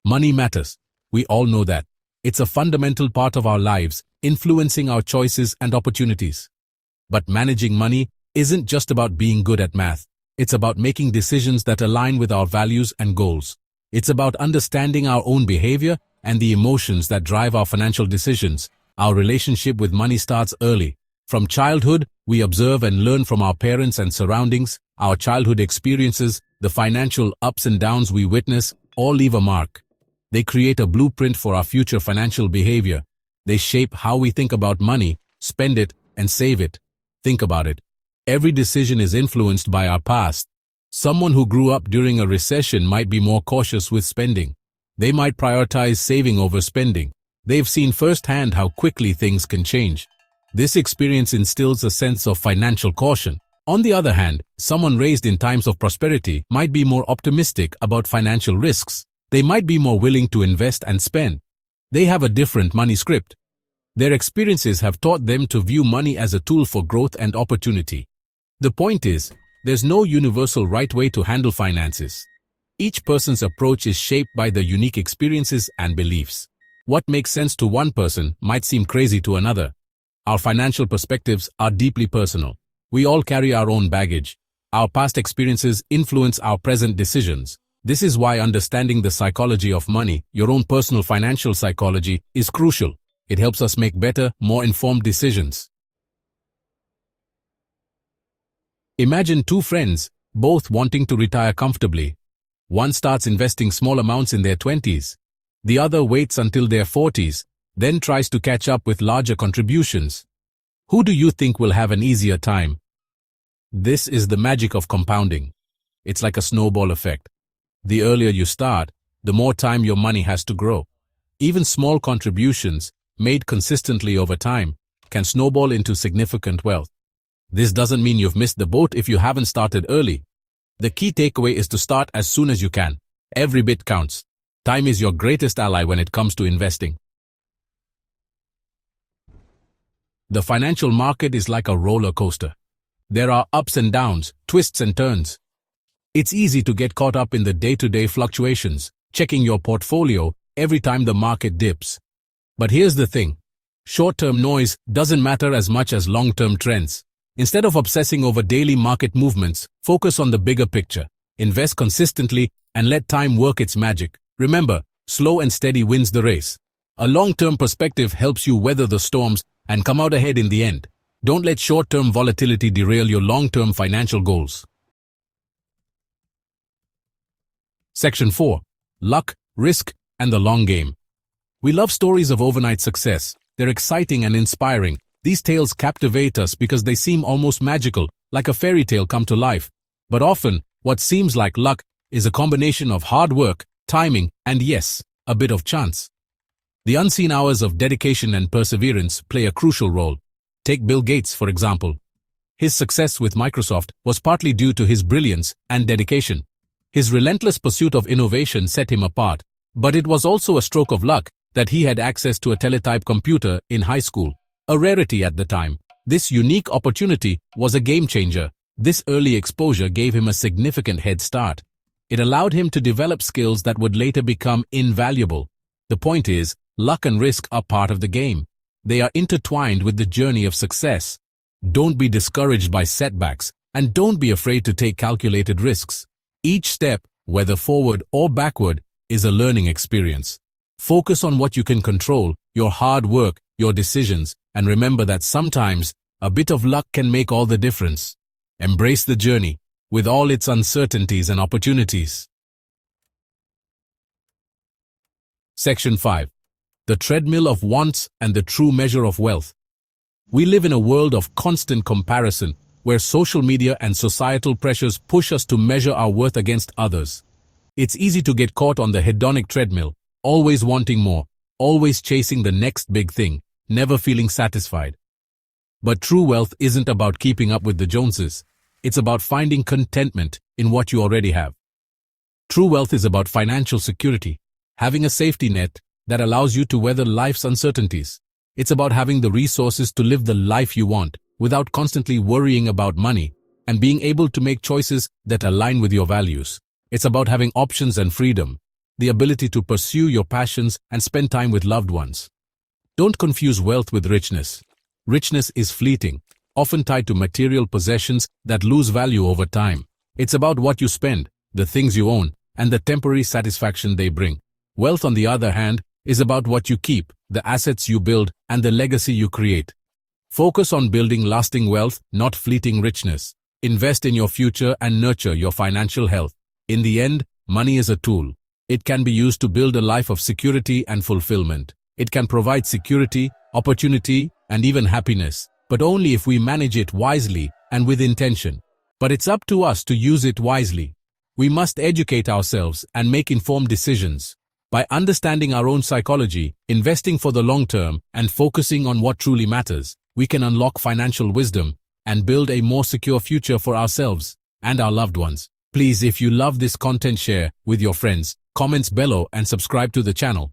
Money matters. We all know that. It's a fundamental part of our lives, influencing our choices and opportunities. But managing money isn't just about being good at math. It's about making decisions that align with our values and goals. It's about understanding our own behavior and the emotions that drive our financial decisions. Our relationship with money starts early. From childhood, we observe and learn from our parents and surroundings. Our childhood experiences, the financial ups and downs we witness, all leave a mark. They create a blueprint for our future financial behavior. They shape how we think about money, spend it, and save it. Think about it. Every decision is influenced by our past. Someone who grew up during a recession might be more cautious with spending. They might prioritize saving over spending. They've seen firsthand how quickly things can change. This experience instills a sense of financial caution. On the other hand, someone raised in times of prosperity might be more optimistic about financial risks. They might be more willing to invest and spend. They have a different money script. Their experiences have taught them to view money as a tool for growth and opportunity. The point is, there's no universal right way to handle finances. Each person's approach is shaped by their unique experiences and beliefs. What makes sense to one person might seem crazy to another. Our financial perspectives are deeply personal. We all carry our own baggage. Our past experiences influence our present decisions. This is why understanding the psychology of money, your own personal financial psychology, is crucial. It helps us make better, more informed decisions. Imagine two friends, both wanting to retire comfortably. One starts investing small amounts in their 20s. The other waits until their 40s, then tries to catch up with larger contributions. Who do you think will have an easier time? This is the magic of compounding. It's like a snowball effect. The earlier you start, the more time your money has to grow. Even small contributions, made consistently over time, can snowball into significant wealth. This doesn't mean you've missed the boat if you haven't started early. The key takeaway is to start as soon as you can. Every bit counts. Time is your greatest ally when it comes to investing. The financial market is like a roller coaster. There are ups and downs, twists and turns. It's easy to get caught up in the day-to-day fluctuations, checking your portfolio every time the market dips. But here's the thing. Short-term noise doesn't matter as much as long-term trends. Instead of obsessing over daily market movements, focus on the bigger picture. Invest consistently and let time work its magic. Remember, slow and steady wins the race. A long-term perspective helps you weather the storms and come out ahead in the end. Don't let short-term volatility derail your long-term financial goals. Section 4. Luck, Risk, and the Long Game. We love stories of overnight success. They're exciting and inspiring. These tales captivate us because they seem almost magical, like a fairy tale come to life. But often, what seems like luck is a combination of hard work, timing, and yes, a bit of chance. The unseen hours of dedication and perseverance play a crucial role. Take Bill Gates, for example. His success with Microsoft was partly due to his brilliance and dedication. His relentless pursuit of innovation set him apart, but it was also a stroke of luck that he had access to a teletype computer in high school, a rarity at the time. This unique opportunity was a game changer. This early exposure gave him a significant head start. It allowed him to develop skills that would later become invaluable. The point is, luck and risk are part of the game. They are intertwined with the journey of success. Don't be discouraged by setbacks, and don't be afraid to take calculated risks. Each step, whether forward or backward, is a learning experience. Focus on what you can control, your hard work, your decisions, and remember that sometimes a bit of luck can make all the difference. Embrace the journey, with all its uncertainties and opportunities. Section 5. The Treadmill of Wants and the True Measure of Wealth. We live in a world of constant comparison, where social media and societal pressures push us to measure our worth against others. It's easy to get caught on the hedonic treadmill, always wanting more, always chasing the next big thing, never feeling satisfied. But true wealth isn't about keeping up with the Joneses. It's about finding contentment in what you already have. True wealth is about financial security, having a safety net that allows you to weather life's uncertainties. It's about having the resources to live the life you want without constantly worrying about money and being able to make choices that align with your values. It's about having options and freedom. the ability to pursue your passions and spend time with loved ones. Don't confuse wealth with richness. Richness is fleeting, often tied to material possessions that lose value over time. It's about what you spend, the things you own, and the temporary satisfaction they bring. Wealth, on the other hand, is about what you keep, the assets you build, and the legacy you create. Focus on building lasting wealth, not fleeting richness. Invest in your future and nurture your financial health. In the end, money is a tool. It can be used to build a life of security and fulfillment. It can provide security, opportunity, and even happiness, but only if we manage it wisely and with intention. But it's up to us to use it wisely. We must educate ourselves and make informed decisions. By understanding our own psychology, investing for the long term, and focusing on what truly matters, we can unlock financial wisdom and build a more secure future for ourselves and our loved ones. Please, if you love this content, share with your friends, comments below, and subscribe to the channel.